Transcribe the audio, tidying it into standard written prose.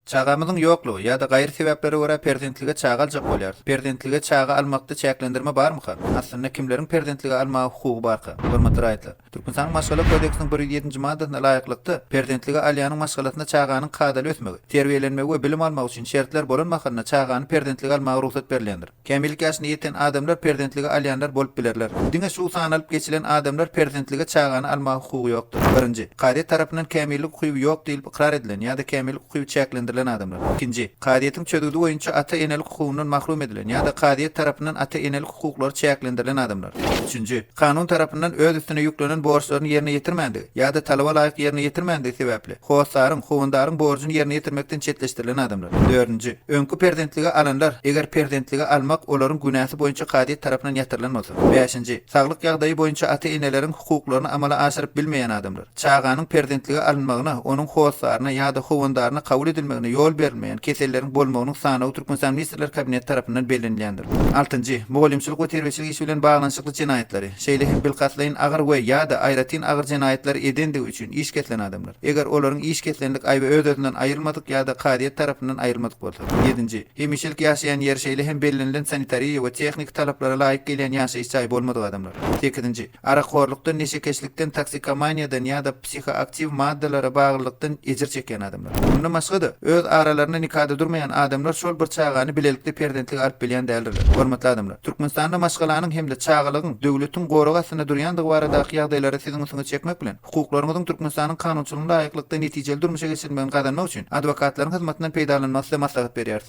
Çağamyzyň ýoklugy ýa-da gaýry sebäplere görä perzentlige çaga aljak bolýar. Perzentlige çaga almakda çäklendirme barmy? Aslynda kimleriň perzentlige almagy hukugy barka? Hormatly raýatlar. Türkmenistan Maşgala kodeksiniň 107-nji maddasyna laýyklykda perzentlige alýanyň maşgalatynda çaganyň kadaly ötmegi, terbiýelenmegi we bilim almak üçin şertler bolanmagyna çagany perzentlige almagy ruhsat berilendir. Kämillik ýaşyna ýeten adamlar perzentlige alýanlar bolup bilerler. Diňe şu sanalyp geçilen adamlar perzentlige çagany almagy hukugy ýokdur. Birinji, kadet tarapyndan kämillik hukugy ýok diýilip ikrar edilen ýa-da kämillik hukugy çäklendirilen adamlar. İkinji, kadiýetiň çödügdi boýunça ata enelik hukugynyň mahrum edilen ýa-da kadiýet tarapyndan ata enelik hukuklary çäklendirilen adamlar. Üçüncü, kanun tarapyndan öz üstüne yüklenen borçlaryny ýerine ýetirmändi ýa-da talaba laýyk ýerine ýetirmändi sebäpli howsaryň, howandaryň borjyny ýerine ýetirmekden çetleşdirilen adamlar. Dördüncü, öňkü perzentligi alanlar eger perzentligi almak olaryň günäsi boýunça kadiýet tarapyndan ýatyrylan bolsa. Beşinji, saglyk ýagdaýy boýunça ata eneleriň hukuklaryny amala aşyryp bilmeýän adamlar. Çaganyň perzentligi alınmagyna, onuň howsaryna ýa-da howandaryna kabul edilmegine ýol berilmeýän kesellerin bolmagynyň sanawy Türkmenistan Ministrler Kabineti tarapyndan belirlenýändir. 6-njy, mogalimçilik we terbiýeçilik işi bilen baglanyşykly jinaýatlary, şeýle bil katlaýyn agyr we ýa-da aýratyn agyr jinaýatlary edendigi üçin iş ketlen adamlar. Eger olaryň iş ketlenlik aýby öz-özünden aýrylmadyk ýa-da kadiýet tarapyndan aýrylmadyk bolsa. 7-nji, hemişelik ýaşaýan ýer şeýle hem belirlenen sanitariýa we tehnik talaplara laýyk gelýän ýaşaýyş çaý bolmadyk adamlar. 8-nji, arakorlukdan, neşekeşlikden, toksikоманиýadan ýa-da psihoaktiv maddalara baglylykdan ejir çeken adamlar. Bundan başga da öz aralaryna nikahda durmaýan adamlar şol bir çagany bilelikde perdentlik alyp bilýän däldirler. Hormatly adamlar, Türkmenistanda maşgalanyň hem de çagalygyň döwletiň goragyna durýandygy baradaky ýagdaýlary siziň üstüňe çekmek bilen hukuklaryňyzyň Türkmenistanyň kanunçylygyna laýyklykda netijeli durmuşa geçirilmegini gazanmak üçin adwokatlaryň hyzmatynyň peýdalanmasy maslahat berýär.